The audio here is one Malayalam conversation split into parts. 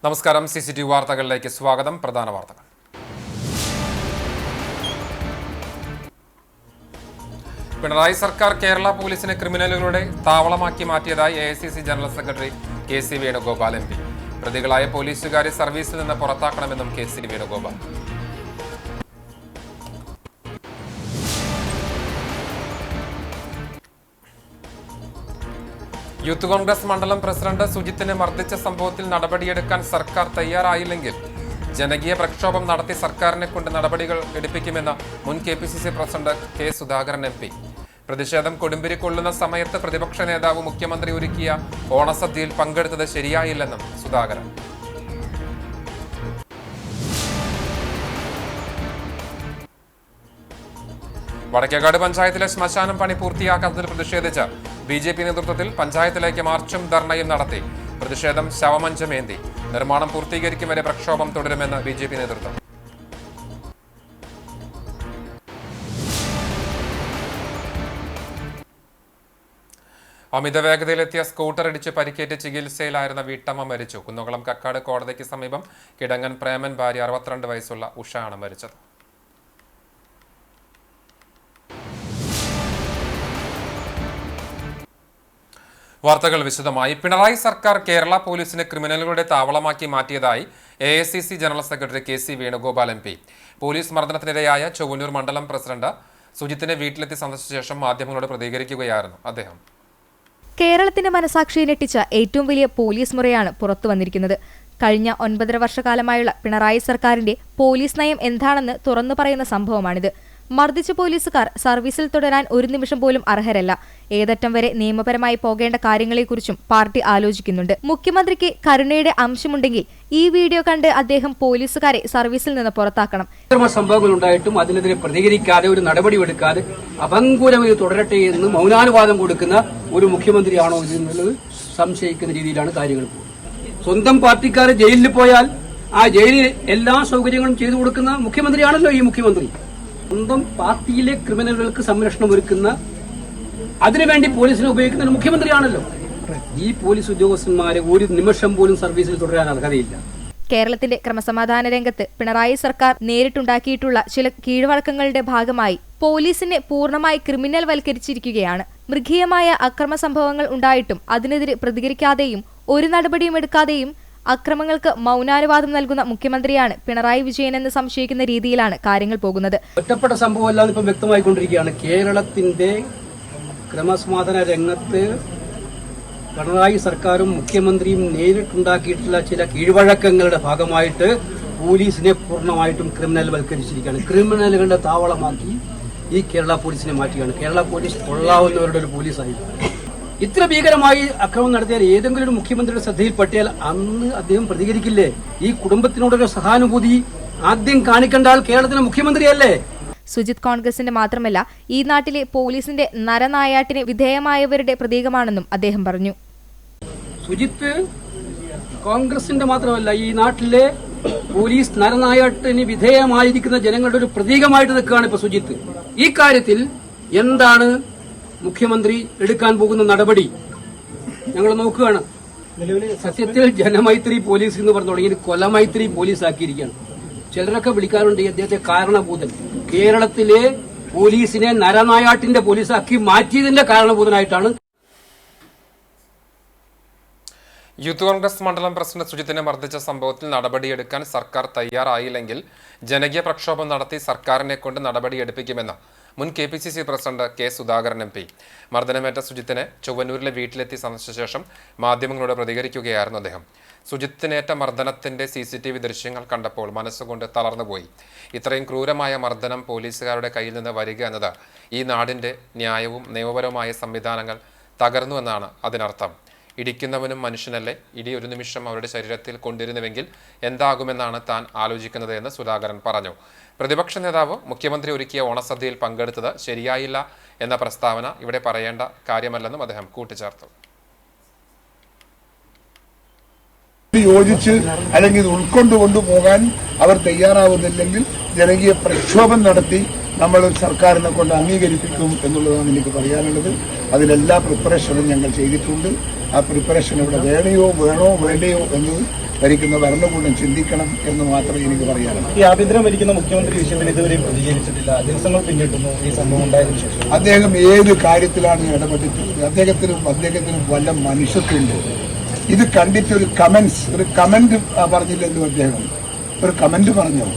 നമസ്കാരം. CCTV വാർത്തകളിലേക്ക് സ്വാഗതം. പ്രധാന വാർത്തകൾ. പിണറായി സർക്കാർ കേരള പോലീസിനെ ക്രിമിനലുകളുടെ താവളമാക്കി മാറ്റിയതായി AICC general secretary KC Venugopal MP. പ്രതികളായ പോലീസുകാരെ സർവീസിൽ നിന്ന് പുറത്താക്കണമെന്നും KC വേണുഗോപാൽ. യൂത്ത് കോൺഗ്രസ് മണ്ഡലം പ്രസിഡന്റ് സുജിത്തിനെ മർദ്ദിച്ച സംഭവത്തിൽ നടപടിയെടുക്കാൻ സർക്കാർ തയ്യാറായില്ലെങ്കിൽ ജനകീയ പ്രക്ഷോഭം നടത്തി സർക്കാരിനെ കൊണ്ട് നടപടികൾ എടുപ്പിക്കുമെന്ന് മുൻ KPCC president K Sudhakaran MP. പ്രതിഷേധം കൊടുമ്പിരി കൊള്ളുന്ന സമയത്ത് പ്രതിപക്ഷ നേതാവ് മുഖ്യമന്ത്രി ഒരുക്കിയ ഓണസദ്യയിൽ പങ്കെടുത്തത് ശരിയായില്ലെന്നും സുധാകരൻ. വടക്കേക്കാട് പഞ്ചായത്തിലെ ശ്മശാനം പണി പൂർത്തിയാക്കാത്തതിൽ പ്രതിഷേധിച്ച് BJP നേതൃത്വത്തിൽ പഞ്ചായത്തിലേക്ക് മാർച്ചും ധർണയും നടത്തി. പ്രതിഷേധം ശവമഞ്ചമേന്തി. നിർമ്മാണം പൂർത്തീകരിക്കും വരെ പ്രക്ഷോഭം തുടരുമെന്ന് BJP നേതൃത്വം. അമിത വേഗതയിലെത്തിയ സ്കൂട്ടർ ഇടിച്ച് പരിക്കേറ്റ് ചികിത്സയിലായിരുന്ന വീട്ടമ്മ മരിച്ചു. കുന്നംകുളം കക്കാട് കോടതിക്ക് സമീപം കിടങ്ങൻ പ്രേമൻ ഭാര്യ 62 വയസ്സുള്ള ഉഷയാണ് മരിച്ചത്. വാർത്തകൾ വിശദമായി. പിണറായി സർക്കാർ കേരള പോലീസിനെ ക്രിമിനലുകളുടെ താവളമാക്കി മാറ്റിയതായി AICC general secretary KC Venugopal MP. Police മർദ്ദനത്തിനിരയായ ചൊവ്വന്നൂർ മണ്ഡലം പ്രസിഡന്റ് സുജിത്തിനെ വീട്ടിലെത്തി സന്ദർശിച്ച ശേഷം മാധ്യമങ്ങളോട് പ്രതികരിക്കുകയായിരുന്നു അദ്ദേഹം. കേരളത്തിന്റെ മനസാക്ഷിയെ ഞെട്ടിച്ച ഏറ്റവും വലിയ പോലീസ് മുറയാണ് പുറത്തു വന്നിരിക്കുന്നത്. കഴിഞ്ഞ 9.5 വർഷക്കാലമായുള്ള പിണറായി സർക്കാരിന്റെ പോലീസ് നയം എന്താണെന്ന് തുറന്നു പറയുന്ന സംഭവമാണിത്. മർദ്ദിച്ച പോലീസുകാർ സർവീസിൽ തുടരാൻ ഒരു നിമിഷം പോലും അർഹരല്ല. ഏതറ്റം വരെ നിയമപരമായി പോകേണ്ട കാര്യങ്ങളെക്കുറിച്ചും പാർട്ടി ആലോചിക്കുന്നുണ്ട്. മുഖ്യമന്ത്രിക്ക് കരുണയുടെ അംശമുണ്ടെങ്കിൽ ഈ വീഡിയോ കണ്ട് അദ്ദേഹം പോലീസുകാരെ സർവീസിൽ നിന്ന് പുറത്താക്കണം. സംഭവങ്ങൾ ഉണ്ടായിട്ടും അതിനെതിരെ പ്രതികരിക്കാതെ ഒരു നടപടിയെടുക്കാതെ അപങ്കുരം ഇത് തുടരട്ടെ എന്ന് മൗനാനുവാദം കൊടുക്കുന്ന ഒരു മുഖ്യമന്ത്രിയാണോ ഇതെന്നുള്ളത് സംശയിക്കുന്ന രീതിയിലാണ് കാര്യങ്ങൾ പോകുന്നത്. സ്വന്തം പാർട്ടിക്കാരെ ജയിലിൽ പോയാൽ ആ ജയിലിൽ എല്ലാ സൗകര്യങ്ങളും ചെയ്തു കൊടുക്കുന്ന മുഖ്യമന്ത്രിയാണല്ലോ ഈ മുഖ്യമന്ത്രി. സ്വന്തം പാർട്ടിയിലെ ക്രിമിനലുകൾക്ക് സംരക്ഷണം ഒരുക്കുന്ന അതിനുവേണ്ടി പോലീസിനെ ഉപയോഗിക്കുന്ന ഒരു മുഖ്യമന്ത്രിയാണല്ലോ. ഈ പോലീസ് ഉദ്യോഗസ്ഥന്മാരെ ഒരു നിമിഷം പോലും സർവീസിൽ തുടരാൻ അർഹതയില്ല. കേരളത്തിന്റെ ക്രമസമാധാന രംഗത്ത് പിണറായി സർക്കാർ നേരിട്ടുണ്ടാക്കിയിട്ടുള്ള ചില കീഴ്വഴക്കങ്ങളുടെ ഭാഗമായി പോലീസിനെ പൂർണ്ണമായി ക്രിമിനൽ വൽക്കരിച്ചിരിക്കുകയാണ്. മൃഗീയമായ അക്രമ സംഭവങ്ങൾ ഉണ്ടായിട്ടും അതിനെതിരെ പ്രതികരിക്കാതെയും ഒരു നടപടിയും എടുക്കാതെയും അക്രമങ്ങൾക്ക് മൗനാനുവാദം നൽകുന്ന മുഖ്യമന്ത്രിയാണ് പിണറായി വിജയൻ എന്ന് സംശയിക്കുന്ന രീതിയിലാണ് കാര്യങ്ങൾ പോകുന്നത്. ഒറ്റപ്പെട്ട സംഭവമല്ലാന്ന് ഇപ്പം വ്യക്തമായിക്കൊണ്ടിരിക്കുകയാണ്. കേരളത്തിന്റെ ക്രമസമാധാന രംഗത്ത് പിണറായി സർക്കാരും മുഖ്യമന്ത്രിയും നേരിട്ടുണ്ടാക്കിയിട്ടുള്ള ചില കീഴ്വഴക്കങ്ങളുടെ ഭാഗമായിട്ട് പോലീസിനെ പൂർണ്ണമായിട്ടും ക്രിമിനൽ വൽക്കരിച്ചിരിക്കുകയാണ്. ക്രിമിനലുകളുടെ താവളമാക്കി ഈ കേരള പോലീസിനെ മാറ്റുകയാണ്. കേരള പോലീസ് കൊള്ളാവുന്നവരുടെ ഒരു പോലീസായി. ഇത്ര ഭീകരമായി അക്രമം നടത്തിയാൽ ഏതെങ്കിലും ഒരു മുഖ്യമന്ത്രിയുടെ ശ്രദ്ധയിൽപ്പെട്ടാൽ അന്ന് അദ്ദേഹം പ്രതികരിക്കില്ലേ? ഈ കുടുംബത്തിനോടൊരു സഹാനുഭൂതി ആദ്യം കാണിക്കേണ്ട ആൾ കേരളത്തിലെ മുഖ്യമന്ത്രിയല്ലേ? സുജിത് കോൺഗ്രസിന്റെ മാത്രമല്ല ഈ നാട്ടിലെ പോലീസിന്റെ നരനായാട്ടിന് വിധേയമായവരുടെ പ്രതീകമാണെന്നും അദ്ദേഹം പറഞ്ഞു. സുജിത്ത് കോൺഗ്രസിന്റെ മാത്രമല്ല ഈ നാട്ടിലെ പോലീസ് നരനായാട്ടിന് വിധേയമായിരിക്കുന്ന ജനങ്ങളുടെ ഒരു പ്രതീകമായിട്ട് നിൽക്കുകയാണ് ഇപ്പൊ സുജിത്ത്. ഈ കാര്യത്തിൽ എന്താണ് മുഖ്യമന്ത്രി എടുക്കാൻ പോകുന്ന നടപടി ഞങ്ങൾ നോക്കുകയാണ്. സത്യത്തിൽ ജനമൈത്രി പോലീസ് എന്ന് പറഞ്ഞു തുടങ്ങി കൊലമൈത്രി പോലീസ് ആക്കിയിരിക്കുകയാണ്. ചിലരൊക്കെ വിളിക്കാറുണ്ട് ഈ അദ്ദേഹത്തെ കാരണഭൂതൻ. കേരളത്തിലെ പോലീസിനെ നരനായാട്ടിന്റെ പോലീസാക്കി മാറ്റിയതിന്റെ കാരണഭൂതനായിട്ടാണ്. യൂത്ത് കോൺഗ്രസ് മണ്ഡലം പ്രസിഡന്റ് സുജിത്തിനെ മർദ്ദിച്ച സംഭവത്തിൽ നടപടിയെടുക്കാൻ സർക്കാർ തയ്യാറായില്ലെങ്കിൽ ജനകീയ പ്രക്ഷോഭം നടത്തി സർക്കാരിനെ കൊണ്ട് നടപടിയെടുപ്പിക്കുമെന്ന് മുൻ KPCC president K Sudhakaran MP. മർദ്ദനമേറ്റ സുജിത്തിനെ ചൊവ്വന്നൂരിലെ വീട്ടിലെത്തി സന്ദർശിച്ച ശേഷം മാധ്യമങ്ങളോട് പ്രതികരിക്കുകയായിരുന്നു അദ്ദേഹം. സുജിത്തിനേറ്റ മർദ്ദനത്തിന്റെ CCTV ദൃശ്യങ്ങൾ കണ്ടപ്പോൾ മനസ്സുകൊണ്ട് തളർന്നുപോയി. ഇത്രയും ക്രൂരമായ മർദ്ദനം പോലീസുകാരുടെ കയ്യിൽ നിന്ന് വരിക എന്നത് ഈ നാടിന്റെ ന്യായവും നിയമപരവുമായ സംവിധാനങ്ങൾ തകർന്നുവെന്നാണ് അതിനർത്ഥം. ഇടിക്കുന്നവനും മനുഷ്യനല്ലേ? ഇടി ഒരു നിമിഷം അവരുടെ ശരീരത്തിൽ കൊണ്ടിരുന്നുവെങ്കിൽ എന്താകുമെന്നാണ് താൻ ആലോചിക്കുന്നത് എന്ന് സുധാകരൻ പറഞ്ഞു. പ്രതിപക്ഷ നേതാവ് മുഖ്യമന്ത്രി ഒരുക്കിയ ഓണസദ്യയിൽ പങ്കെടുത്തത് ശരിയായില്ല എന്ന പ്രസ്താവന ഇവിടെ പറയേണ്ട കാര്യമല്ലെന്നും അദ്ദേഹം കൂട്ടിച്ചേർത്തു. യോജിച്ച് അല്ലെങ്കിൽ ഉൾക്കൊണ്ടുകൊണ്ടുപോകാൻ അവർ തയ്യാറാവുന്നില്ലെങ്കിൽ ജനകീയ പ്രക്ഷോഭം നടത്തി നമ്മൾ സർക്കാരിനെ കൊണ്ട് അംഗീകരിപ്പിക്കും എന്നുള്ളതാണ് എനിക്ക് പറയാനുള്ളത്. അതിലെല്ലാ പ്രിപ്പറേഷനും ഞങ്ങൾ ചെയ്തിട്ടുണ്ട്. ആ പ്രിപ്പറേഷൻ ഇവിടെ വേണോ വേണ്ടയോ എന്ന് ഭരിക്കുന്ന ഭരണകൂടം ചിന്തിക്കണം എന്ന് മാത്രമേ എനിക്ക് പറയാനുള്ളൂ. ഈ ആഭ്യന്തരം ഭരിക്കുന്ന മുഖ്യമന്ത്രി വിഷയത്തിൽ ഇതുവരെയും പ്രതികരിച്ചിട്ടില്ല. ദിവസങ്ങൾ പിന്നിട്ടുന്നു ഈ സംഭവം ഉണ്ടായതിനു ശേഷം. അദ്ദേഹം ഏത് കാര്യത്തിലാണ് ഇടപെട്ടിട്ടുള്ളത്? അദ്ദേഹത്തിനും വല്ല മനുഷ്യത്വമുണ്ട്. ഇത് കണ്ടിട്ട് ഒരു കമന്റ് പറഞ്ഞില്ലെന്നും അദ്ദേഹം ഒരു കമന്റ് പറഞ്ഞു.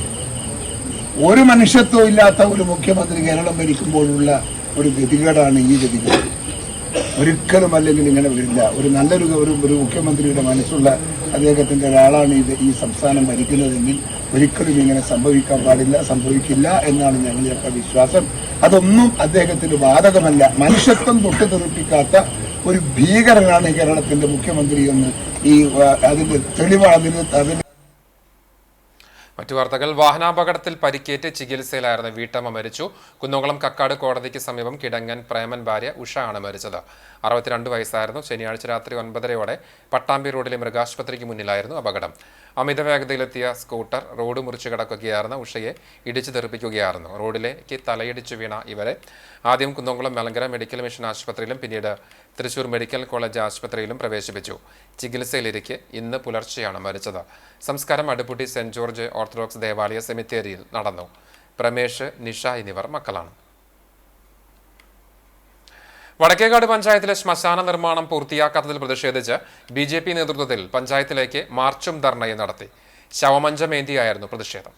ഒരു മനുഷ്യത്വം ഇല്ലാത്ത ഒരു മുഖ്യമന്ത്രി കേരളം ഭരിക്കുമ്പോഴുള്ള ഒരു ഗതികേടാണ് ഈ ഗതികേട്. ഒരിക്കലും അല്ലെങ്കിൽ ഇങ്ങനെ വരില്ല. ഒരു നല്ലൊരു ഒരു മുഖ്യമന്ത്രിയുടെ മനസ്സുള്ള അദ്ദേഹത്തിന്റെ ഒരാളാണ് ഈ സംസ്ഥാനം ഭരിക്കുന്നതെങ്കിൽ ഒരിക്കലും ഇങ്ങനെ സംഭവിക്കാൻ പാടില്ല, സംഭവിക്കില്ല എന്നാണ് ഞങ്ങളുടെയൊക്കെ വിശ്വാസം. അതൊന്നും അദ്ദേഹത്തിന് ബാധകമല്ല. മനുഷ്യത്വം തൊട്ട് തെറിപ്പിക്കാത്ത ഒരു ഭീകരനാണ് കേരളത്തിന്റെ മുഖ്യമന്ത്രി എന്ന് അതിന്റെ തെളിവാണ്. മറ്റു വാർത്തകൾ. വാഹനാപകടത്തിൽ പരിക്കേറ്റ് ചികിത്സയിലായിരുന്ന വീട്ടമ്മ മരിച്ചു. കുന്നംകുളം കക്കാട് കോടതിക്ക് സമീപം കിടങ്ങൻ പ്രേമൻ ഭാര്യ ഉഷ ആണ് മരിച്ചത്. 62 വയസ്സായിരുന്നു. ശനിയാഴ്ച രാത്രി 9:30 പട്ടാമ്പി റോഡിലെ മൃഗാശുപത്രിക്ക് മുന്നിലായിരുന്നു അപകടം. അമിത വേഗതയിലെത്തിയ സ്കൂട്ടർ റോഡ് മുറിച്ചു കിടക്കുകയായിരുന്ന ഉഷയെ ഇടിച്ചു തെറിപ്പിക്കുകയായിരുന്നു. റോഡിലേക്ക് തലയിടിച്ചു വീണ ഇവരെ ആദ്യം കുന്നംകുളം മലങ്കര മെഡിക്കൽ മിഷൻ ആശുപത്രിയിലും പിന്നീട് തൃശൂർ മെഡിക്കൽ കോളേജ് ആശുപത്രിയിലും പ്രവേശിപ്പിച്ചു. ചികിത്സയിലിരിക്കെ ഇന്ന് പുലർച്ചെയാണ് മരിച്ചത്. സംസ്കാരം അടുപ്പുട്ടി സെന്റ് ജോർജ് ഓർത്തഡോക്സ് ദേവാലയ സെമിത്തേരിയിൽ നടന്നു. പ്രമേഷ്, നിഷ എന്നിവർ മക്കളാണ്. വടക്കേക്കാട് പഞ്ചായത്തിലെ ശ്മശാന നിർമ്മാണം പൂർത്തിയാക്കാത്തതിൽ പ്രതിഷേധിച്ച് BJP നേതൃത്വത്തിൽ പഞ്ചായത്തിലേക്ക് മാർച്ചും ധർണയും നടത്തി. ശവമഞ്ചമേന്തിയായിരുന്നു പ്രതിഷേധം.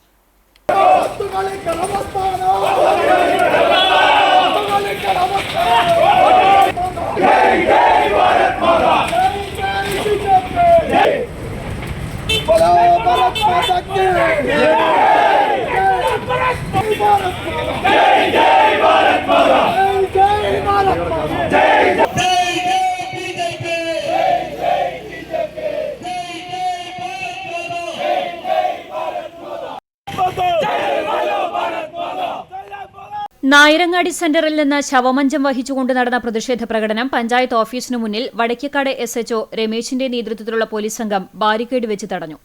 നായരങ്ങാടി സെന്ററിൽ നിന്ന് ശവമഞ്ചം വഹിച്ചുകൊണ്ട് നടന്ന പ്രതിഷേധ പ്രകടനം പഞ്ചായത്ത് ഓഫീസിനു മുന്നിൽ വടക്കേക്കാട് SHO രമേശിന്റെ നേതൃത്വത്തിലുള്ള പോലീസ് സംഘം ബാരിക്കേഡ് വെച്ച് തടഞ്ഞു.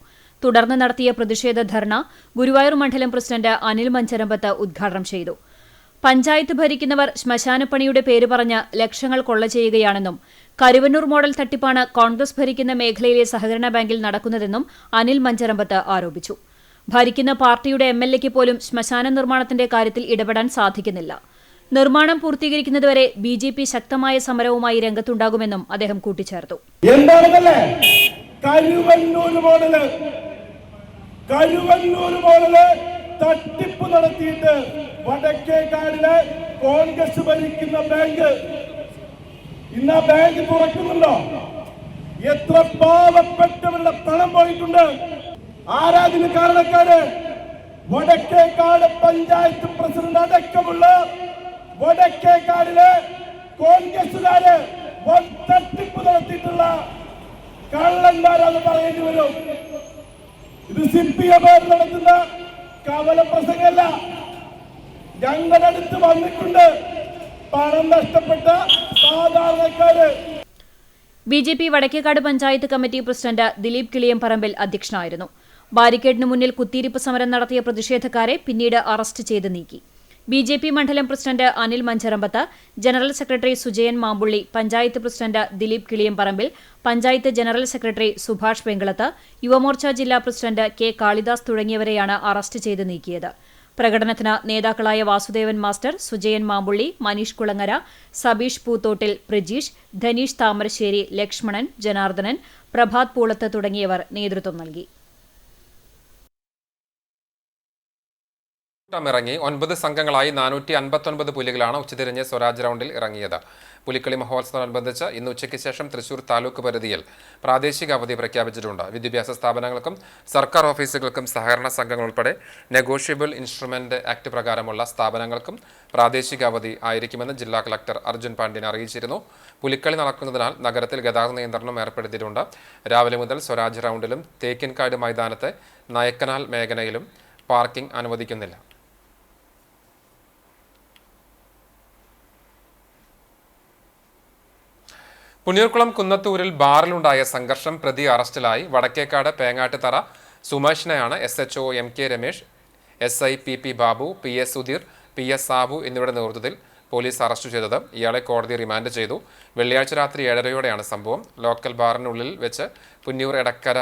തുടർന്ന് നടത്തിയ പ്രതിഷേധ ധർണ ഗുരുവായൂർ മണ്ഡലം പ്രസിഡന്റ് അനിൽ മഞ്ചരമ്പത്ത് ഉദ്ഘാടനം ചെയ്തു. പഞ്ചായത്ത് ഭരിക്കുന്നവർ ശ്മശാനപ്പണിയുടെ പേര് പറഞ്ഞ് ലക്ഷങ്ങൾ കൊള്ള ചെയ്യുകയാണെന്നും കരുവന്നൂർ മോഡൽ തട്ടിപ്പാണ് കോൺഗ്രസ് ഭരിക്കുന്ന മേഖലയിലെ സഹകരണ ബാങ്കിൽ നടക്കുന്നതെന്നും അനിൽ മഞ്ചരമ്പത്ത് ആരോപിച്ചു. ഭരിക്കുന്ന പാർട്ടിയുടെ MLAക്ക് പോലും ശ്മശാന നിർമ്മാണത്തിന്റെ കാര്യത്തിൽ ഇടപെടാൻ സാധിക്കുന്നില്ല. നിർമ്മാണം പൂർത്തീകരിക്കുന്നതുവരെ BJP ശക്തമായ സമരവുമായി രംഗത്തുണ്ടാകുമെന്നും അദ്ദേഹം കൂട്ടിച്ചേർത്തു. കരുവന്നൂർ മോഡല് തട്ടിപ്പ് നടത്തിയിട്ട് വടക്കേക്കാടിലെ കോൺഗ്രസ് ഭരിക്കുന്ന ബാങ്ക് ഇന്ന് ആ ബാങ്ക് തുറക്കുന്നുണ്ടോ? എത്ര പാവപ്പെട്ടവരുടെ പണം പോയിട്ടുണ്ട്. ആരാധന കാരണക്കാര് വടക്കേക്കാട് പഞ്ചായത്ത് പ്രസിഡന്റ് അടക്കമുള്ള വടക്കേക്കാടിലെ കോൺഗ്രസുകാര് തട്ടിപ്പ് നടത്തിയിട്ടുള്ള കള്ളന്മാരാന്ന് പറയേണ്ടി വരും. ഇത് CPM നടത്തുന്ന കവല പ്രസംഗമല്ല. ഞങ്ങളുടെ അടുത്ത് വന്നിട്ടുണ്ട് പണം നഷ്ടപ്പെട്ട സാധാരണക്കാര്. BJP Vadakkekad panchayat committee president Dileep Kiliyamparambil അധ്യക്ഷനായിരുന്നു. ബാരിക്കേഡിന് മുന്നിൽ കുത്തിയിരിപ്പ് സമരം നടത്തിയ പ്രതിഷേധക്കാരെ പിന്നീട് അറസ്റ്റ് ചെയ്ത് നീക്കി. BJP മണ്ഡലം president Anil Mancharambath, general secretary Sujayan Mampulli, panchayat president Dileep Kiliyamparambil, panchayat general secretary Subhash Venkalath, Yuva Morcha ജില്ലാ പ്രസിഡന്റ് K കാളിദാസ് തുടങ്ങിയവരെയാണ് അറസ്റ്റ് ചെയ്ത് നീക്കിയത്. പ്രകടനത്തിന് നേതാക്കളായ വാസുദേവൻ മാസ്റ്റർ, സുജയൻ മാമ്പുള്ളി, മനീഷ് കുളങ്ങര, സബീഷ് പൂത്തോട്ടിൽ, പ്രജീഷ്, ധനീഷ് താമരശ്ശേരി, ലക്ഷ്മണൻ, ജനാർദ്ദനൻ, പ്രഭാത് പൂളത്ത് തുടങ്ങിയവർ നേതൃത്വം നൽകി. ഇറങ്ങി 9 സംഘങ്ങളായി 459 പുലികളാണ് ഉച്ചതിരിഞ്ഞ് സ്വരാജ് റൗണ്ടിൽ ഇറങ്ങിയത്. പുലിക്കളി മഹോത്സവത്തോടനുബന്ധിച്ച് ഇന്ന് ഉച്ചയ്ക്ക് ശേഷം തൃശൂർ താലൂക്ക് പരിധിയിൽ പ്രാദേശിക അവധി പ്രഖ്യാപിച്ചിട്ടുണ്ട്. വിദ്യാഭ്യാസ സ്ഥാപനങ്ങൾക്കും സർക്കാർ ഓഫീസുകൾക്കും സഹകരണ സംഘങ്ങൾ ഉൾപ്പെടെ നെഗോഷ്യബിൾ ഇൻസ്ട്രുമെന്റ് ആക്ട് പ്രകാരമുള്ള സ്ഥാപനങ്ങൾക്കും പ്രാദേശിക അവധി ആയിരിക്കുമെന്ന് ജില്ലാ കളക്ടർ അർജുൻ പാണ്ഡ്യൻ അറിയിച്ചിരുന്നു. പുലിക്കളി നടക്കുന്നതിനാൽ നഗരത്തിൽ ഗതാഗത നിയന്ത്രണം ഏർപ്പെടുത്തിയിട്ടുണ്ട്. രാവിലെ മുതൽ സ്വരാജ് റൗണ്ടിലും തേക്കിൻകാട് മൈതാനത്തെ നയക്കനാൽ മേഖലയിലും പാർക്കിംഗ് അനുവദിക്കുന്നില്ല. പുന്നൂർക്കുളം കുന്നത്തൂരിൽ ബാറിലുണ്ടായ സംഘർഷം പ്രതി അറസ്റ്റിലായി. Vadakkekad പേങ്ങാട്ടുതറ സുമേഷിനെയാണ് SHO MK Ramesh, SI PP Babu, PS Sudheer, PS Sabu എന്നിവരുടെ നേതൃത്വത്തിൽ പോലീസ് അറസ്റ്റ് ചെയ്തത്. ഇയാളെ കോടതി റിമാൻഡ് ചെയ്തു. വെള്ളിയാഴ്ച രാത്രി 7:30യോടെയാണ് സംഭവം. ലോക്കൽ ബാറിനുള്ളിൽ വെച്ച് പുന്നൂർ എടക്കര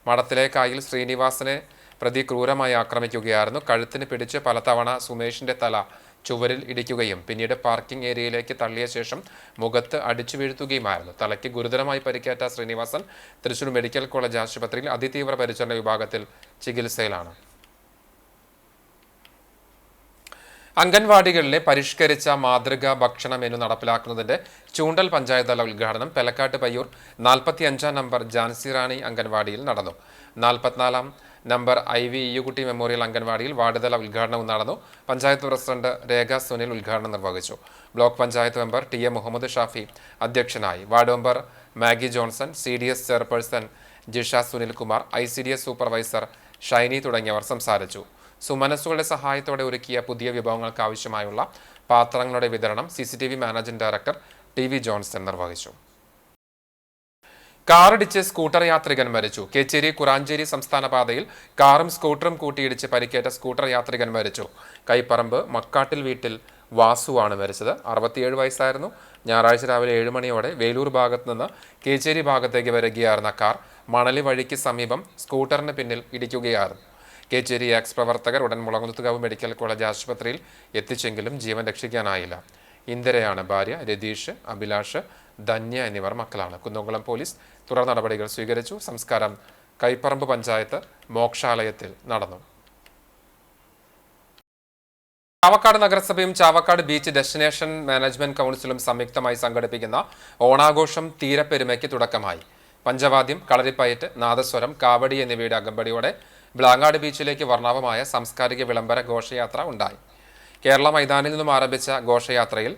മടത്തിലേക്കായിൽ ശ്രീനിവാസനെ പ്രതി ക്രൂരമായി ആക്രമിക്കുകയായിരുന്നു. കഴുത്തിന് പിടിച്ച് പലതവണ സുമേഷിന്റെ തല ചുവരിൽ ഇടിക്കുകയും പിന്നീട് പാർക്കിംഗ് ഏരിയയിലേക്ക് തള്ളിയ ശേഷം മുഖത്ത് അടിച്ചു വീഴ്ത്തുകയുമായിരുന്നു. തലയ്ക്ക് ഗുരുതരമായി പരിക്കേറ്റ ശ്രീനിവാസൻ തൃശൂർ മെഡിക്കൽ കോളേജ് ആശുപത്രിയിൽ അതിതീവ്ര പരിചരണ വിഭാഗത്തിൽ ചികിത്സയിലാണ്. അംഗൻവാടികളിലെ പരിഷ്കരിച്ച മാതൃകാ ഭക്ഷണ മെനു നടപ്പിലാക്കുന്നതിന്റെ ചൂണ്ടൽ പഞ്ചായത്ത് തല ഉദ്ഘാടനം പെലക്കാട്ട് പയ്യൂർ 45 നമ്പർ ജാൻസി റാണി അംഗൻവാടിയിൽ നടന്നു. 44 നമ്പർ IV ഇയ്യുകുട്ടി മെമ്മോറിയൽ അംഗൻവാടിയിൽ വാർഡ് തല ഉദ്ഘാടനവും നടന്നു. പഞ്ചായത്ത് പ്രസിഡന്റ് രേഖ സുനിൽ ഉദ്ഘാടനം നിർവഹിച്ചു. Block panchayat member TA Muhammed Shafi അധ്യക്ഷനായി. Ward member Maggie Johnson, CDS chairperson Jisha Sunilkumar, ICDS supervisor Shiny തുടങ്ങിയവർ സംസാരിച്ചു. സുമനസ്സുകളുടെ സഹായത്തോടെ ഒരുക്കിയ പുതിയ വിഭവങ്ങൾക്ക് ആവശ്യമായുള്ള പാത്രങ്ങളുടെ വിതരണം CCTV managing director TV Johnson നിർവഹിച്ചു. കാറിടിച്ച് സ്കൂട്ടർ യാത്രികൻ മരിച്ചു. കേച്ചേരി കുറാഞ്ചേരി സംസ്ഥാന പാതയിൽ കാറും സ്കൂട്ടറും കൂട്ടിയിടിച്ച് പരിക്കേറ്റ സ്കൂട്ടർ യാത്രികൻ മരിച്ചു. കൈപ്പറമ്പ് മക്കാട്ടിൽ വീട്ടിൽ വാസുവാണ് മരിച്ചത്. 67 വയസ്സായിരുന്നു. ഞായറാഴ്ച രാവിലെ 7 മണിയോടെ വേലൂർ ഭാഗത്ത് നിന്ന് കേച്ചേരി ഭാഗത്തേക്ക് വരികയായിരുന്ന കാർ മണലി വഴിക്ക് സമീപം സ്കൂട്ടറിന് പിന്നിൽ ഇടിക്കുകയായിരുന്നു. കേച്ചേരി എക്സ് പ്രവർത്തകർ ഉടൻ മുളകുന്നത്തുകാവ് മെഡിക്കൽ കോളേജ് ആശുപത്രിയിൽ എത്തിച്ചെങ്കിലും ജീവൻ രക്ഷിക്കാനായില്ല. ഇന്ദിരയാണ് ഭാര്യ. രതീഷ്, അഭിലാഷ്, ധന്യ എന്നിവർ മക്കളാണ്. കുന്നംകുളം പോലീസ് തുടർ നടപടികൾ സ്വീകരിച്ചു. സംസ്കാരം കൈപ്പറമ്പ് പഞ്ചായത്ത് മോക്ഷാലയത്തിൽ നടന്നു. ചാവക്കാട് നഗരസഭയും ചാവക്കാട് ബീച്ച് ഡെസ്റ്റിനേഷൻ മാനേജ്മെന്റ് കൗൺസിലും സംയുക്തമായി സംഘടിപ്പിക്കുന്ന ഓണാഘോഷം തീരപ്പെരുമയ്ക്ക് തുടക്കമായി. പഞ്ചവാദ്യം, കളരിപ്പയറ്റ്, നാദസ്വരം, കാവടി എന്നിവയുടെ അകമ്പടിയോടെ ബ്ലാങ്ങാട് ബീച്ചിലേക്ക് വർണ്ണാഭമായ സാംസ്കാരിക വിളംബര ഘോഷയാത്ര ഉണ്ടായി. കേരള മൈതാനിൽ നിന്നും ആരംഭിച്ച ഘോഷയാത്രയിൽ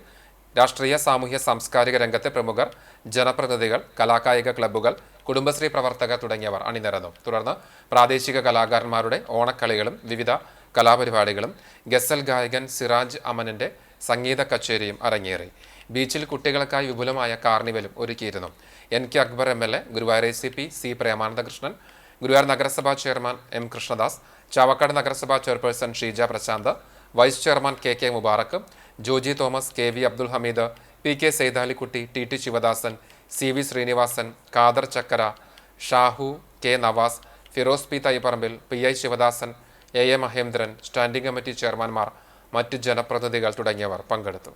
രാഷ്ട്രീയ, സാമൂഹ്യ, സാംസ്കാരിക രംഗത്തെ പ്രമുഖർ, ജനപ്രതിനിധികൾ, കലാകായിക ക്ലബ്ബുകൾ, കുടുംബശ്രീ പ്രവർത്തകർ തുടങ്ങിയവർ അണിനിരന്നു. തുടർന്ന് പ്രാദേശിക കലാകാരന്മാരുടെ ഓണക്കളികളും വിവിധ കലാപരിപാടികളും ഗസൽ ഗായകൻ സിറാജ് അമനിന്റെ സംഗീത കച്ചേരിയും അരങ്ങേറി. ബീച്ചിൽ കുട്ടികൾക്കായി വിപുലമായ കാർണിവലും ഒരുക്കിയിരുന്നു. NK Akbar MLA, Guruvayur ACP C Premanandakrishnan, Guruvayur നഗരസഭാ ചെയർമാൻ M കൃഷ്ണദാസ്, ചാവക്കാട് നഗരസഭാ chairperson Sheeja Prashanth, vice chairman KK Mubarak, Joji Thomas, KV Abdul Hameed, PK Saidalikutty, TT Sivadasan, CV Sreenivasan, Khader Chakkara, Shahu, K Navas, Firoz P Thaiparambil, PI Sivadasan, AA Mahendran, standing committee ചെയർമാൻമാർ, മറ്റ് ജനപ്രതിനിധികൾ തുടങ്ങിയവർ പങ്കെടുത്തു.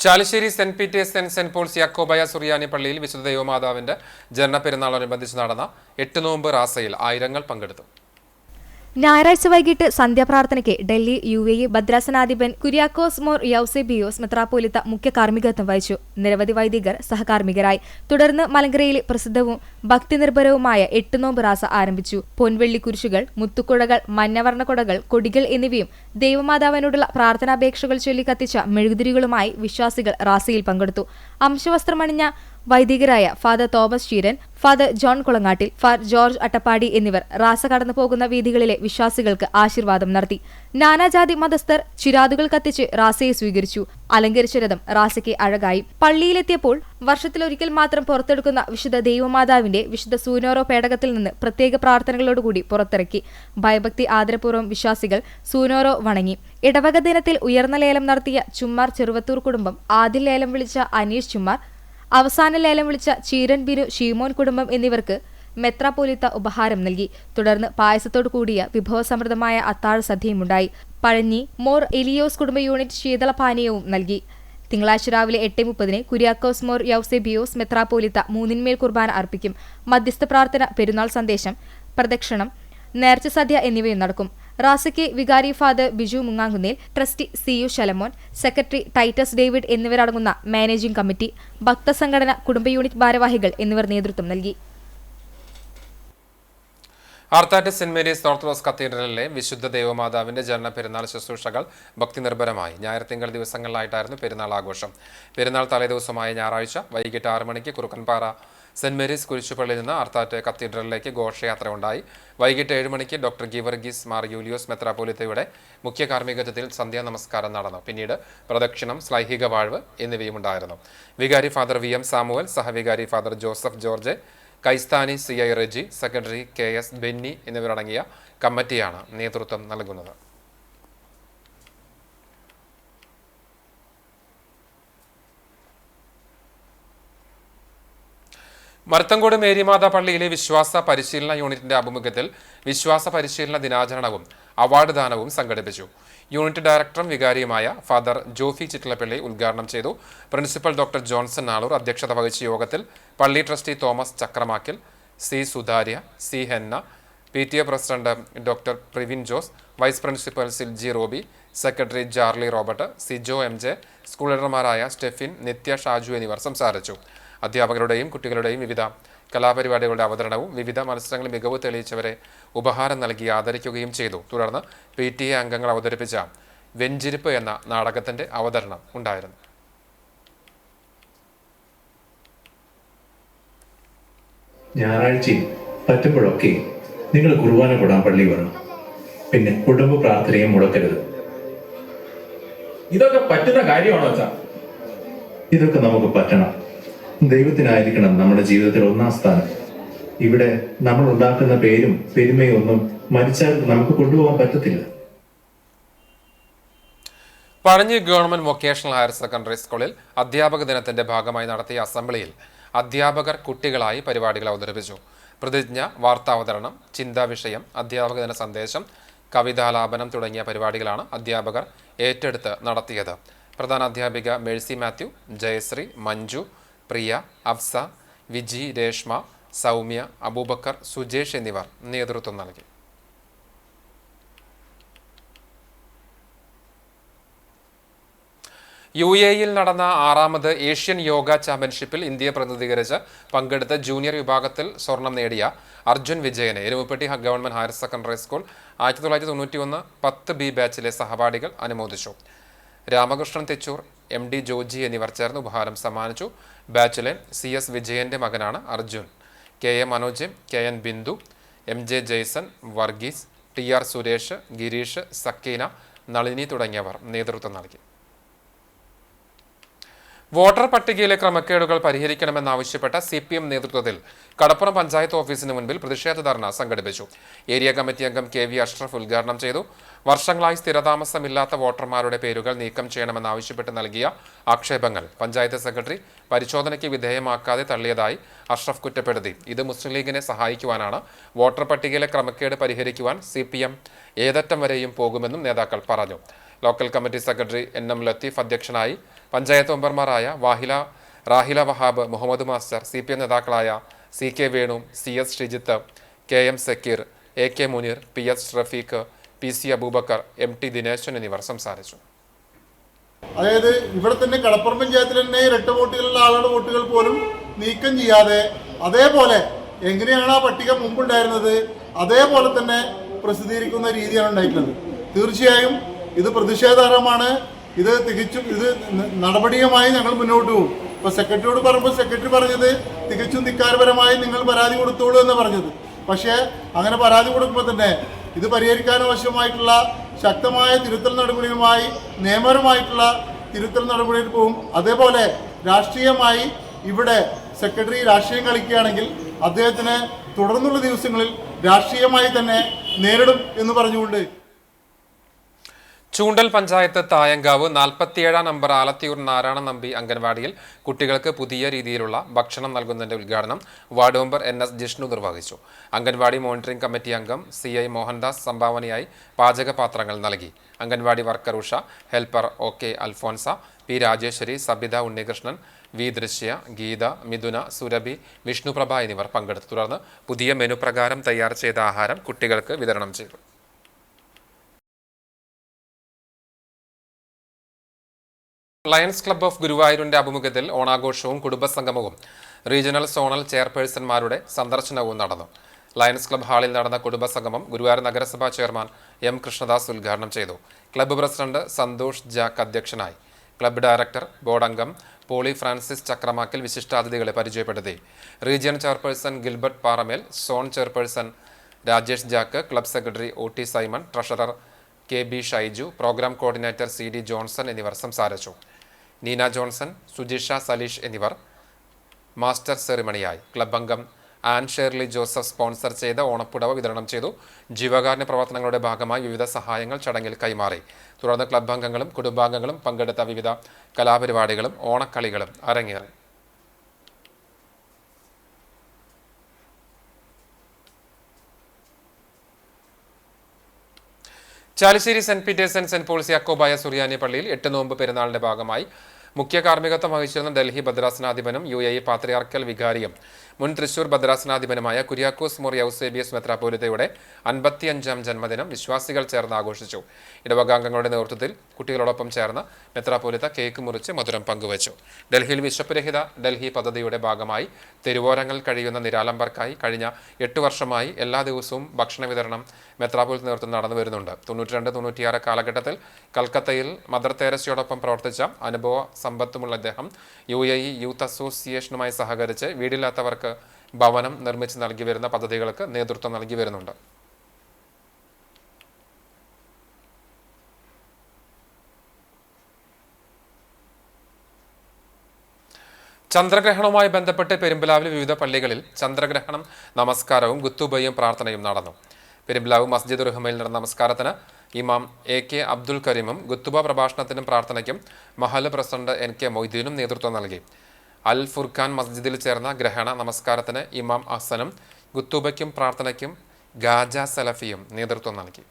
Chalissery Saint Peter's and Saint Paul's യാക്കോബായ സുറിയാനി പള്ളിയിൽ വിശുദ്ധ ദൈവമാതാവിന്റെ ജനനപ്പെരുന്നാളോടനുബന്ധിച്ച് നടന്ന 8 നോമ്പ് റാസയിൽ ആയിരങ്ങൾ പങ്കെടുത്തു. ഞായറാഴ്ച വൈകിട്ട് സന്ധ്യാപ്രാർത്ഥനയ്ക്ക് ഡൽഹി UAE ഭദ്രാസനാധിപൻ കുര്യാക്കോസ് മോർ യൗസേബിയോസ് മെത്രാപ്പോലിത്ത മുഖ്യ കാർമ്മികത്വം വഹിച്ചു. നിരവധി വൈദികർ സഹകാർമ്മികരായി. തുടർന്ന് മലങ്കരയിലെ പ്രസിദ്ധവും ഭക്തിനിർഭരവുമായ 8 നോമ്പ് റാസ ആരംഭിച്ചു. പൊൻവെള്ളി കുരിശുകൾ, മുത്തുക്കുടകൾ, മഞ്ഞവർണ്ണ കുടകൾ, കൊടികൾ എന്നിവയും ദൈവമാതാവിനോടുള്ള പ്രാർത്ഥനാപേക്ഷകൾ ചൊല്ലി കത്തിച്ച മെഴുകുതിരികളുമായി വിശ്വാസികൾ റാസയിൽ പങ്കെടുത്തു. അംശവസ്ത്രമണിഞ്ഞ വൈദികരായ father Thomas Cheeran, father John Kulangattil, father George Attappady എന്നിവർ റാസ കടന്നു പോകുന്ന വീതികളിലെ വിശ്വാസികൾക്ക് ആശീർവാദം നടത്തി. നാനാജാതി മതസ്ഥർ ചിരാതുകൾ കത്തിച്ച് റാസയെ സ്വീകരിച്ചു. അലങ്കരിച്ച രഥം റാസയ്ക്ക് അഴകായി. പള്ളിയിലെത്തിയപ്പോൾ വർഷത്തിലൊരിക്കൽ മാത്രം പുറത്തെടുക്കുന്ന വിശുദ്ധ ദൈവമാതാവിന്റെ വിശുദ്ധ സൂനോറോ പേടകത്തിൽ നിന്ന് പ്രത്യേക പ്രാർത്ഥനകളോടുകൂടി പുറത്തിറക്കി. ഭയഭക്തി ആദരപൂർവ്വം വിശ്വാസികൾ സൂനോറോ വണങ്ങി. ഇടവക ദിനത്തിൽ ഉയർന്ന ലേലം നടത്തിയ ചുമ്മാർ ചെറുവത്തൂർ കുടുംബം, ആദ്യ ലേലം വിളിച്ച അനീഷ് ചുമ്മാർ, അവസാന ലേലം വിളിച്ച ചീരൻ ബിനു ഷീമോൻ കുടുംബം എന്നിവർക്ക് മെത്രാപ്പോലിത്ത ഉപഹാരം നൽകി. തുടർന്ന് പായസത്തോടു കൂടിയ വിഭവസമൃദ്ധമായ അത്താഴ സദ്യയുമുണ്ടായി. പഴഞ്ഞി മോർ എലിയോസ് കുടുംബ യൂണിറ്റ് ശീതളപാനീയവും നൽകി. തിങ്കളാഴ്ച രാവിലെ 8:30 കുര്യാക്കോസ് മോർ യൗസേബിയോസ് മെത്രാപ്പോലിത്ത മൂന്നിന്മേൽ കുർബാന അർപ്പിക്കും. മധ്യസ്ഥ പ്രാർത്ഥന, പെരുന്നാൾ സന്ദേശം, പ്രദക്ഷിണം, നേർച്ച സദ്യ എന്നിവയും നടക്കും. റാസയ്ക്ക് വികാരി father Biju Mungankunnel, trustee CU Shalamon, secretary Titus David എന്നിവരടങ്ങുന്ന മാനേജിംഗ് കമ്മിറ്റി, ഭക്തസംഘടന, കുടുംബ യൂണിറ്റ് ഭാരവാഹികൾ എന്നിവർ നേതൃത്വം നൽകി. ആർത്താറ്റ് സെന്റ് മേരീസ് ഓർത്തഡോക്സ് കത്തീഡ്രലിലെ വിശുദ്ധ ദേവമാതാവിന്റെ ജനന പെരുന്നാൾ ശുശ്രൂഷകൾ ഭക്തിനിർഭരമായി ഞായർ തിങ്കൾ ദിവസങ്ങളിലായിട്ടായിരുന്നു പെരുന്നാൾ ആഘോഷം. പെരുന്നാൾ തലേദിവസമായ ഞായറാഴ്ച വൈകിട്ട് 6 മണിക്ക് കുറുക്കൻപാറ സെന്റ് മേരീസ് കുരിശുപള്ളിയിൽ നിന്ന് ആർത്താറ്റ് കത്തീഡ്രലിലേക്ക് ഘോഷയാത്ര ഉണ്ടായി. വൈകിട്ട് 7 മണിക്ക് ഡോക്ടർ ഗീവർഗീസ് മാർ യൂലിയോസ് മെത്രാപ്പോലിത്തയുടെ മുഖ്യ കാർമ്മികത്വത്തിൽ സന്ധ്യാ നമസ്കാരം നടന്നു. പിന്നീട് പ്രദക്ഷിണം, ശ്ലൈഹിക വാഴ്വ് എന്നിവയും ഉണ്ടായിരുന്നു. വികാരി ഫാദർ VM സാമുവൽ, സഹവികാരി ഫാദർ ജോസഫ് ജോർജ്, കൈസ്ഥാനി CI Reji, secretary KS Benny എന്നിവരടങ്ങിയ കമ്മിറ്റിയാണ് നേതൃത്വം നൽകുന്നത്. മരത്തങ്കോട് മേരിമാതാ പള്ളിയിലെ വിശ്വാസ പരിശീലന യൂണിറ്റിന്റെ ആഭിമുഖ്യത്തിൽ വിശ്വാസ പരിശീലന ദിനാചരണവും അവാർഡ് ദാനവും സംഘടിപ്പിച്ചു. യൂണിറ്റ് ഡയറക്ടറും വികാരിയുമായ ഫാദർ ജോഫി ചിറ്റിലപ്പള്ളി ഉദ്ഘാടനം ചെയ്തു. പ്രിൻസിപ്പൽ ഡോക്ടർ ജോൺസൺ നാളൂർ അധ്യക്ഷത വഹിച്ച യോഗത്തിൽ പള്ളി trustee Thomas Chakramakkil, C Sudharya, C Henna, PTA president doctor Privin Jose, vice principal Silji Roby, secretary Jarly Robert, Sijo MJ, school ലീഡർമാരായ സ്റ്റെഫിൻ, നിത്യ, ഷാജു എന്നിവർ സംസാരിച്ചു. അധ്യാപകരുടെയും കുട്ടികളുടെയും വിവിധ കലാപരിപാടികളുടെ അവതരണവും വിവിധ മത്സരങ്ങളിൽ മികവ് തെളിയിച്ചവരെ ഉപഹാരം നൽകി ആദരിക്കുകയും ചെയ്തു. തുടർന്ന് PTA അംഗങ്ങൾ അവതരിപ്പിച്ച വെഞ്ചിരിപ്പ് എന്ന നാടകത്തിന്റെ അവതരണം ഉണ്ടായിരുന്നു. ഞായറാഴ്ചയും പറ്റുമ്പോഴൊക്കെ നിങ്ങൾ കുർബാന കൂടാൻ പള്ളി വരണം. പിന്നെ കുടുംബ പ്രാർത്ഥനയും മുടക്കരുത്. ഇതൊക്കെ പറ്റുന്ന കാര്യമാണോ അച്ഛാ? ഇതൊക്കെ നമുക്ക് പറ്റണം. ദൈവത്തിനായിരിക്കണം നമ്മുടെ ജീവിതത്തിൽ ഒന്നാം സ്ഥാനം. ഇവിടെ നമ്മൾ ഉണ്ടാക്കുന്ന പേരും പെരുമയും ഒന്നും മരിച്ചാൽ നമുക്ക് കൊണ്ടുപോകാൻ പറ്റത്തില്ല. Pazhanji government vocational higher secondary സ്കൂളിൽ അധ്യാപക ദിനത്തിന്റെ ഭാഗമായി നടത്തിയ അസംബ്ലിയിൽ അധ്യാപകർ കുട്ടികളായി പരിപാടികൾ അവതരിപ്പിച്ചു. പ്രതിജ്ഞ, വാർത്താവതരണം, ചിന്താവിഷയം, അധ്യാപക ദിന സന്ദേശം, കവിതാലാപനം തുടങ്ങിയ പരിപാടികളാണ് അധ്യാപകർ ഏറ്റെടുത്ത് നടത്തിയത്. പ്രധാന അധ്യാപിക മേഴ്സി മാത്യു, ജയശ്രീ, മഞ്ജു, പ്രിയ, അഫ്സ, വിജി, രേഷ്മ, സൗമ്യ, അബൂബക്കർ, സുജേഷ് എന്നിവർ നേതൃത്വം നൽകി. UAEയിൽ നടന്ന 6ാമത് ഏഷ്യൻ യോഗ ചാമ്പ്യൻഷിപ്പിൽ ഇന്ത്യയെ പ്രതിനിധീകരിച്ച് പങ്കെടുത്ത ജൂനിയർ വിഭാഗത്തിൽ സ്വർണം നേടിയ അർജുൻ വിജയനെ Erumapetty government higher secondary school 1991 10B ബാച്ചിലെ സഹപാഠികൾ അനുമോദിച്ചു. രാമകൃഷ്ണൻ തെച്ചൂർ, MD ജോജി എന്നിവർ ചേർന്ന് ഉപഹാരം സമ്മാനിച്ചു. ബാച്ചിലെ CS വിജയന്റെ മകനാണ് Arjun. KA Manoj, KN Bindu, MJ Jaison, Varghese, TR Suresh, Girish, Sakeena, Nalini തുടങ്ങിയവർ നേതൃത്വം നൽകി. വോട്ടർ പട്ടികയിലെ ക്രമക്കേടുകൾ പരിഹരിക്കണമെന്നാവശ്യപ്പെട്ട CPM നേതൃത്വത്തിൽ കടപ്പുറം പഞ്ചായത്ത് ഓഫീസിന് മുൻപിൽ പ്രതിഷേധ ധർണ സംഘടിപ്പിച്ചു. ഏരിയ കമ്മിറ്റി അംഗം KV അഷ്റഫ് ഉദ്ഘാടനം ചെയ്തു. വർഷങ്ങളായി സ്ഥിരതാമസമില്ലാത്ത വോട്ടർമാരുടെ പേരുകൾ നീക്കം ചെയ്യണമെന്നാവശ്യപ്പെട്ട് നൽകിയ ആക്ഷേപങ്ങൾ പഞ്ചായത്ത് സെക്രട്ടറി പരിശോധനയ്ക്ക് വിധേയമാക്കാതെ തള്ളിയതായി അഷ്റഫ് കുറ്റപ്പെടുത്തി. ഇത് മുസ്ലിം ലീഗിനെ സഹായിക്കുവാനാണ്. വോട്ടർ പട്ടികയിലെ ക്രമക്കേട് പരിഹരിക്കുവാൻ CPM ഏതറ്റം വരെയും പോകുമെന്നും നേതാക്കൾ പറഞ്ഞു. Local committee secretary NM Latheef അധ്യക്ഷനായി. പഞ്ചായത്ത് മെമ്പർമാരായ റാഹില വഹാബ്, മുഹമ്മദ് മാസ്റ്റർ, CPM നേതാക്കളായ CK Venu, CS Shijith, KM Sakkeer, AK Muneer, PS Rafeeq, PC Abubakar, MT Dineshan എന്നിവർ സംസാരിച്ചു. അതായത് ഇവിടെ തന്നെ കടപ്പുറം പഞ്ചായത്തിൽ തന്നെ ഇരട്ട വോട്ടുകളുള്ള ആളുടെ വോട്ടുകൾ പോലും നീക്കം ചെയ്യാതെ അതേപോലെ എങ്ങനെയാണ് ആ പട്ടിക മുമ്പുണ്ടായിരുന്നത് അതേപോലെ തന്നെ പ്രസിദ്ധീകരിക്കുന്ന രീതിയാണ് ഉണ്ടായിട്ടുള്ളത്. തീർച്ചയായും ഇത് പ്രതിഷേധാർഹമാണ്. ഇത് തികച്ചും നടപടിയുമായി ഞങ്ങൾ മുന്നോട്ട് പോകും. ഇപ്പോൾ സെക്രട്ടറിയോട് പറയുമ്പോൾ സെക്രട്ടറി പറഞ്ഞത് തികച്ചും ധിക്കാരപരമായി നിങ്ങൾ പരാതി കൊടുത്തോളൂ എന്ന് പറഞ്ഞത്. പക്ഷേ അങ്ങനെ പരാതി കൊടുക്കുമ്പോൾ തന്നെ ഇത് പരിഹരിക്കാൻ ആവശ്യമായിട്ടുള്ള ശക്തമായ തിരുത്തൽ നടപടികളുമായി നിയമപരമായിട്ടുള്ള തിരുത്തൽ നടപടിയിൽ പോകും. അതേപോലെ രാഷ്ട്രീയമായി ഇവിടെ സെക്രട്ടറി രാഷ്ട്രീയം കളിക്കുകയാണെങ്കിൽ അദ്ദേഹത്തിന് തുടർന്നുള്ള ദിവസങ്ങളിൽ രാഷ്ട്രീയമായി തന്നെ നേരിടും എന്ന് പറഞ്ഞുകൊണ്ട് ചൂണ്ടൽ പഞ്ചായത്ത് തായങ്കാവ് 47 നമ്പർ ആലത്തിയൂർ നാരായണ നമ്പി അംഗൻവാടിയിൽ കുട്ടികൾക്ക് പുതിയ രീതിയിലുള്ള ഭക്ഷണം നൽകുന്നതിന്റെ ഉദ്ഘാടനം വാർഡ് മെമ്പർ NS ജിഷ്ണു നിർവഹിച്ചു. അംഗൻവാടി മോണിറ്ററിംഗ് കമ്മിറ്റി അംഗം CI മോഹൻദാസ് സംഭാവനയായി പാചകപാത്രങ്ങൾ നൽകി. Anganwadi worker Usha, helper OK Alphonsa, P Rajeswari, Sabitha Unnikrishnan, V Drishya, Geetha, മിഥുന, സുരഭി, വിഷ്ണുപ്രഭ എന്നിവർ പങ്കെടുത്തു. തുടർന്ന് പുതിയ മെനു പ്രകാരം തയ്യാർ ചെയ്ത ആഹാരം കുട്ടികൾക്ക് വിതരണം ചെയ്തു. ലയൺസ് ക്ലബ്ബ് ഓഫ് ഗുരുവായൂരിന്റെ ആഭിമുഖ്യത്തിൽ ഓണാഘോഷവും കുടുംബസംഗമവും റീജിയണൽ സോണൽ ചെയർപേഴ്സൺമാരുടെ സന്ദർശനവും നടന്നു. ലയൺസ് ക്ലബ് ഹാളിൽ നടന്ന കുടുംബസംഗമം ഗുരുവായൂർ നഗരസഭാ ചെയർമാൻ എം കൃഷ്ണദാസ് ഉദ്ഘാടനം ചെയ്തു. ക്ലബ്ബ് പ്രസിഡന്റ് സന്തോഷ് ജാക്ക് അധ്യക്ഷനായി. ക്ലബ്ബ് ഡയറക്ടർ, ബോർഡ് അംഗം പോളി ഫ്രാൻസിസ് ചക്രമാക്കിൽ വിശിഷ്ടാതിഥികളെ പരിചയപ്പെടുത്തി. Region chairperson Gilbert Paramel, zone chairperson Rajesh Jack, club secretary OT Simon, treasurer KB Shaiju, programme coordinator CD Johnson എന്നിവർ സംസാരിച്ചു. നീന ജോൺസൺ, സുജിഷ സലീഷ് എന്നിവർ മാസ്റ്റർ സെറിമണിയായി. ക്ലബ്ബ് അംഗം ആൻ ഷേർലി ജോസഫ് സ്പോൺസർ ചെയ്ത ഓണപ്പുടവ വിതരണം ചെയ്തു. ജീവകാരുണ്യ പ്രവർത്തനങ്ങളുടെ ഭാഗമായി വിവിധ സഹായങ്ങൾ ചടങ്ങിൽ കൈമാറി. തുടർന്ന് ക്ലബ്ബ് അംഗങ്ങളും കുടുംബാംഗങ്ങളും പങ്കെടുത്ത വിവിധ കലാപരിപാടികളും ഓണക്കളികളും അരങ്ങേറി. Chalissery Saint Peter's and Saint Paul's യാക്കോബായ സുറിയാനി പള്ളിയിൽ 8 നോമ്പ് പെരുന്നാളിന്റെ ഭാഗമായി മുഖ്യ കാർമ്മികത്വം വഹിച്ചിരുന്ന ഡൽഹി ഭദ്രാസനാധിപനും UAE പാത്രിയാർക്കൽ വികാരിയും മുൻ തൃശൂർ ഭദ്രാസനാധിപനുമായ കുര്യാക്കോസ് മോർ യൗസേബിയസ് മെത്രാപ്പോലിത്തയുടെ 55ാം ജന്മദിനം വിശ്വാസികൾ ചേർന്ന് ആഘോഷിച്ചു. ഇടവകാംഗങ്ങളുടെ നേതൃത്വത്തിൽ കുട്ടികളോടൊപ്പം ചേർന്ന് മെത്രാപ്പോലിത്ത കേക്ക് മുറിച്ച് മധുരം പങ്കുവച്ചു. ഡൽഹിയിൽ വിശപ്പുരഹിത ഡൽഹി പദ്ധതിയുടെ ഭാഗമായി തെരുവോരങ്ങളിൽ കഴിയുന്ന നിരാലംബർക്കായി കഴിഞ്ഞ 8 വർഷമായി എല്ലാ ദിവസവും ഭക്ഷണ വിതരണം മെത്രാപ്പോലിത്ത നേതൃത്വം നടന്നു വരുന്നുണ്ട്. 92-96 കാലഘട്ടത്തിൽ കൽക്കത്തയിൽ മദർ തെരേസയോടൊപ്പം പ്രവർത്തിച്ച അനുഭവ സമ്പത്തുമുള്ള അദ്ദേഹം UAE യൂത്ത് അസോസിയേഷനുമായി സഹകരിച്ച് വീടില്ലാത്തവർക്ക് ഭവനം നിർമ്മിച്ച് നൽകി വരുന്ന പദ്ധതികൾക്ക് നേതൃത്വം നൽകി വരുന്നുണ്ട്. ചന്ദ്രഗ്രഹണവുമായി ബന്ധപ്പെട്ട് പെരുമ്പലാവിൽ വിവിധ പള്ളികളിൽ ചന്ദ്രഗ്രഹണം നമസ്കാരവും ഗുത്തുബയും പ്രാർത്ഥനയും നടന്നു. പെരുമ്പലാവ് മസ്ജിദ് റുഹമയിൽ നടന്ന നമസ്കാരത്തിന് ഇമാം AK അബ്ദുൽ കരീമും ഗുത്തുബ പ്രഭാഷണത്തിനും പ്രാർത്ഥനയ്ക്കും മഹല്ല് പ്രസിഡന്റ് NK മൊയ്തീനും നേതൃത്വം നൽകി. അൽ ഫുർഖാൻ മസ്ജിദിൽ ചേർന്ന ഗ്രഹണ നമസ്കാരത്തിന് ഇമാം അഹ്സനും ഗുത്തുബയ്ക്കും പ്രാർത്ഥനയ്ക്കും ഗാജ സലഫിയും നേതൃത്വം നൽകി.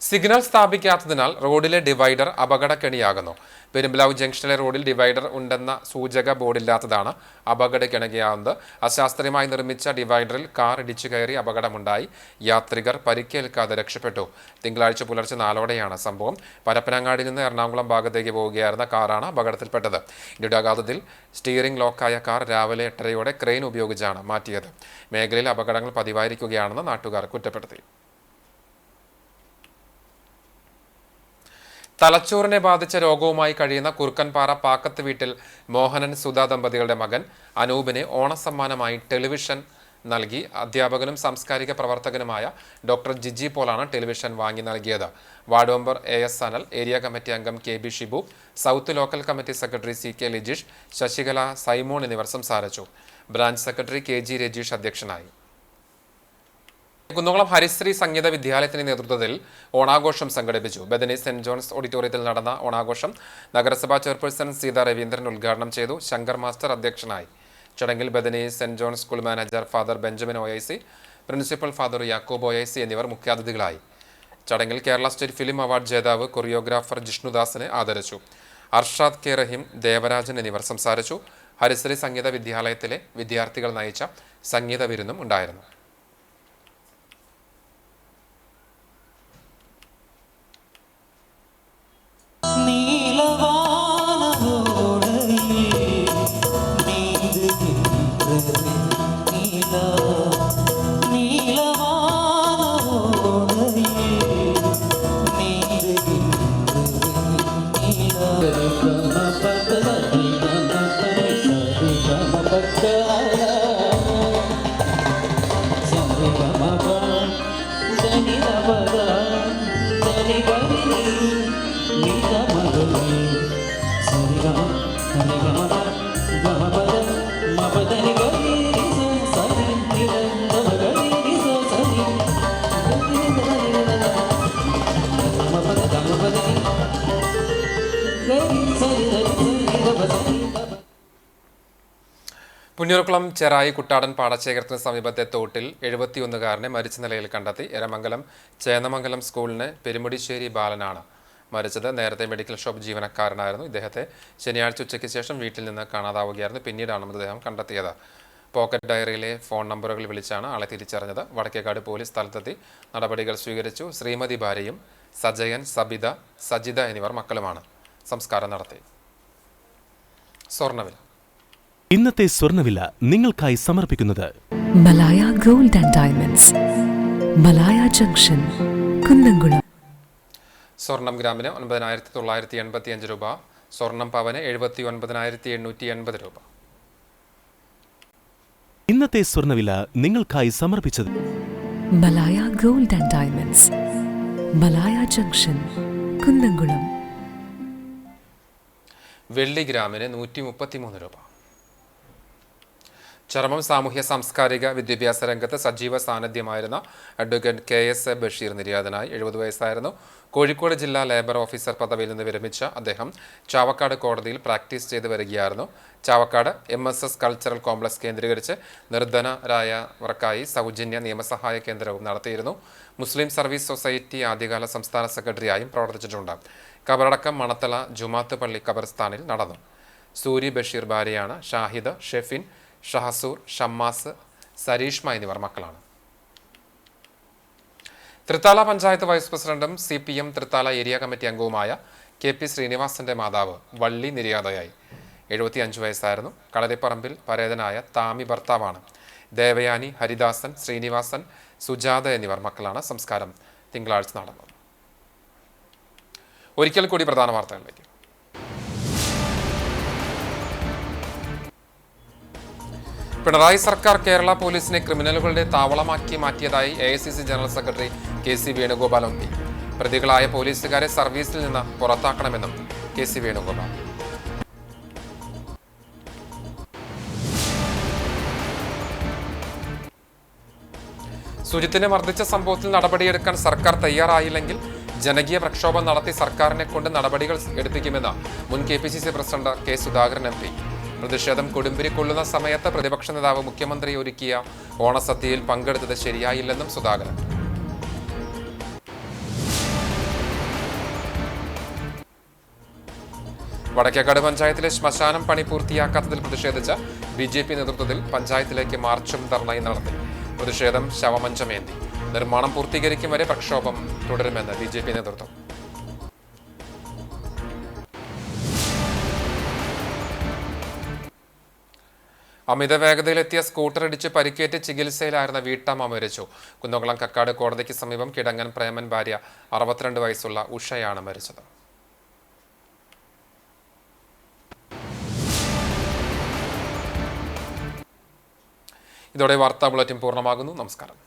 സിഗ്നൽ സ്ഥാപിക്കാത്തതിനാൽ റോഡിലെ ഡിവൈഡർ അപകടക്കെണിയാകുന്നു. പെരുമ്പലാവ് ജംഗ്ഷനിലെ റോഡിൽ ഡിവൈഡർ ഉണ്ടെന്ന സൂചക ബോർഡില്ലാത്തതാണ് അപകടക്കെണിയാകുന്നത്. അശാസ്ത്രീയമായി നിർമ്മിച്ച ഡിവൈഡറിൽ കാർ ഇടിച്ചു കയറി അപകടമുണ്ടായി. യാത്രികർ പരിക്കേൽക്കാതെ രക്ഷപ്പെട്ടു. തിങ്കളാഴ്ച പുലർച്ചെ 4ഓടെയാണ് സംഭവം. പരപ്പനങ്ങാടിയിൽ നിന്ന് എറണാകുളം ഭാഗത്തേക്ക് പോവുകയായിരുന്ന കാറാണ് അപകടത്തിൽപ്പെട്ടത്. ഇതിന്റെ ആഘാതത്തിൽ സ്റ്റിയറിംഗ് ലോക്കായ കാർ രാവിലെ 8:30 ക്രെയിൻ ഉപയോഗിച്ചാണ് മാറ്റിയത്. മേഖലയിൽ അപകടങ്ങൾ പതിവായിരിക്കുകയാണെന്ന് നാട്ടുകാർ കുറ്റപ്പെടുത്തി. തലച്ചോറിനെ ബാധിച്ച രോഗവുമായി കഴിയുന്ന കുറുക്കൻപാറ പാക്കത്ത് വീട്ടിൽ മോഹനൻ സുധ ദമ്പതികളുടെ മകൻ അനൂപിന് ഓണസമ്മാനമായി ടെലിവിഷൻ നൽകി. അധ്യാപകനും സാംസ്കാരിക പ്രവർത്തകനുമായ ഡോക്ടർ ജിജി പോളാണ് ടെലിവിഷൻ വാങ്ങി നൽകിയത്. Ward member AS Sanal, area committee അംഗം KB Shibu, south local committee secretary CK Lijeesh, Sasikala, Simon എന്നിവർ സംസാരിച്ചു. ബ്രാഞ്ച് സെക്രട്ടറി KG രജീഷ് അധ്യക്ഷനായി. കുന്നംകുളം ഹരിശ്രീ സംഗീത വിദ്യാലയത്തിന്റെ നേതൃത്വത്തിൽ ഓണാഘോഷം സംഘടിപ്പിച്ചു. ബദനി സെന്റ് ജോൺസ് ഓഡിറ്റോറിയത്തിൽ നടന്ന ഓണാഘോഷം നഗരസഭാ ചെയർപേഴ്സൺ സീത രവീന്ദ്രൻ ഉദ്ഘാടനം ചെയ്തു. ശങ്കർ മാസ്റ്റർ അധ്യക്ഷനായി. ചടങ്ങിൽ Bethany saint John's school manager father Benjamin OIC, principal father Yakob OIC എന്നിവർ മുഖ്യാതിഥികളായി. ചടങ്ങിൽ കേരള സ്റ്റേറ്റ് ഫിലിം അവാർഡ് ജേതാവ് കൊറിയോഗ്രാഫർ ജിഷ്ണുദാസിനെ ആദരിച്ചു. അർഷാദ് K റഹീം, ദേവരാജൻ എന്നിവർ സംസാരിച്ചു. ഹരിശ്രീ സംഗീത വിദ്യാലയത്തിലെ വിദ്യാർത്ഥികൾ നയിച്ച സംഗീത വിരുന്നും ഉണ്ടായിരുന്നു. പുന്നൂർക്കുളം ചെറായി കുട്ടാടൻ പാടശേഖരത്തിന് സമീപത്തെ തോട്ടിൽ 71കാരനെ മരിച്ച നിലയിൽ കണ്ടെത്തി. എരമംഗലം ചേന്നമംഗലം സ്കൂളിന് പെരുമുടിശ്ശേരി ബാലനാണ് മരിച്ചത്. നേരത്തെ മെഡിക്കൽ ഷോപ്പ് ജീവനക്കാരനായിരുന്നു. ഇദ്ദേഹത്തെ ശനിയാഴ്ച ഉച്ചയ്ക്ക് ശേഷം വീട്ടിൽ നിന്ന് കാണാതാവുകയായിരുന്നു. പിന്നീടാണ് മൃതദേഹം കണ്ടെത്തിയത്. പോക്കറ്റ് ഡയറിയിലെ ഫോൺ നമ്പറുകൾ വിളിച്ചാണ് ആളെ തിരിച്ചറിഞ്ഞത്. വടക്കേക്കാട് പോലീസ് സ്ഥലത്തെത്തി നടപടികൾ സ്വീകരിച്ചു. ശ്രീമതി ഭാര്യയും സജയൻ, സബിത, സജിത എന്നിവർ മക്കളുമാണ്. സംസ്കാരം നടത്തി. സ്വർണ്ണവില. ഇന്നത്തെ സ്വർണ്ണവില നിങ്ങൾക്കായി സമർപ്പിക്കുന്നത് Malaya gold and diamonds, Malaya junction, Kunnamkulam. സ്വർണം ഗ്രാമിന് 9,985 രൂപ, സ്വർണം പവന് 79,880 രൂപ. ഇന്നത്തെ സ്വർണ്ണവില നിങ്ങൾക്കായി സമർപ്പിച്ചത് Malaya gold and diamonds, Malaya junction, Kunnamkulam. വെള്ളി ഗ്രാമിന് 133 രൂപ. ചരമം സാമൂഹ്യ സാംസ്കാരിക വിദ്യാഭ്യാസ രംഗത്ത് സജീവ സാന്നിധ്യമായിരുന്ന അഡ്വക്കേറ്റ് KS ബഷീർ നിര്യാതനായി. 70 വയസ്സായിരുന്നു. കോഴിക്കോട് ജില്ലാ ലേബർ ഓഫീസർ പദവിയിൽ നിന്ന് വിരമിച്ച അദ്ദേഹം ചാവക്കാട് കോടതിയിൽ പ്രാക്ടീസ് ചെയ്ത് വരികയായിരുന്നു. ചാവക്കാട് MSS കൾച്ചറൽ കോംപ്ലക്സ് കേന്ദ്രീകരിച്ച് നിർധനരായവർക്കായി സൗജന്യ നിയമസഹായ കേന്ദ്രവും നടത്തിയിരുന്നു. മുസ്ലിം സർവീസ് സൊസൈറ്റി ആദ്യകാല സംസ്ഥാന സെക്രട്ടറിയായും പ്രവർത്തിച്ചിട്ടുണ്ട്. കബറടക്കം മണത്തല ജുമാത്ത് പള്ളി ഖബർസ്ഥാനിൽ നടന്നു. സൂരി ബഷീർ ഭാര്യയാണ്. ഷാഹിദ്, ഷെഫിൻ, ഷഹസൂർ, ഷമ്മാസ്, സരീഷ്മ എന്നിവർ മക്കളാണ്. തൃത്താല പഞ്ചായത്ത് വൈസ് പ്രസിഡന്റും CPM തൃത്താല ഏരിയ കമ്മിറ്റി അംഗവുമായ KP ശ്രീനിവാസന്റെ മാതാവ് വള്ളി നിര്യാതയായി. 75 വയസ്സായിരുന്നു. കളരിപ്പറമ്പിൽ പരേതനായ താമി ഭർത്താവാണ്. ദേവയാനി, ഹരിദാസൻ, ശ്രീനിവാസൻ, സുജാത എന്നിവർ മക്കളാണ്. സംസ്കാരം തിങ്കളാഴ്ച നടന്നു. ഒരിക്കൽ കൂടി പ്രധാന വാർത്തകളിലേക്ക്. പിണറായി സർക്കാർ കേരള പോലീസിനെ ക്രിമിനലുകളുടെ താവളമാക്കി മാറ്റിയതായി AICC general secretary KC Venugopal MP. പ്രതികളായ പോലീസുകാരെ സർവീസിൽ നിന്ന് പുറത്താക്കണമെന്നും KC വേണുഗോപാൽ. സുജിത്തിനെ മർദ്ദിച്ച സംഭവത്തിൽ നടപടിയെടുക്കാൻ സർക്കാർ തയ്യാറായില്ലെങ്കിൽ ജനകീയ പ്രക്ഷോഭം നടത്തി സർക്കാരിനെ കൊണ്ട് നടപടികൾ എടുപ്പിക്കുമെന്ന് മുൻ KPCC president K Sudhakaran MP. പ്രതിഷേധം കൊടുമ്പിരി കൊള്ളുന്ന സമയത്ത് പ്രതിപക്ഷ നേതാവ് മുഖ്യമന്ത്രി ഒരുക്കിയ ഓണസദ്യയിൽ പങ്കെടുത്തത് ശരിയായില്ലെന്നും സുധാകരൻ. വടക്കേക്കാട് പഞ്ചായത്തിലെ ശ്മശാനം പണി പൂർത്തിയാക്കാത്തതിൽ പ്രതിഷേധിച്ച് BJP നേതൃത്വത്തിൽ പഞ്ചായത്തിലേക്ക് മാർച്ചും ധർണയും നടത്തി. പ്രതിഷേധം ശവമഞ്ചമേന്തി. നിർമ്മാണം പൂർത്തീകരിക്കും വരെ പ്രക്ഷോഭം തുടരുമെന്ന് BJP നേതൃത്വം. അമിത വേഗതയിലെത്തിയ സ്കൂട്ടർ ഇടിച്ച് പരിക്കേറ്റ് ചികിത്സയിലായിരുന്ന വീട്ടമ്മ മരിച്ചു. കുന്നംകുളം കക്കാട് കോടതിക്ക് സമീപം കിടങ്ങൻ പ്രേമൻ ഭാര്യ 62 വയസ്സുള്ള ഉഷയാണ് മരിച്ചത്. ഇതോടെ വാർത്താ ബുള്ളറ്റിൻ പൂർണ്ണമാകുന്നു. നമസ്കാരം.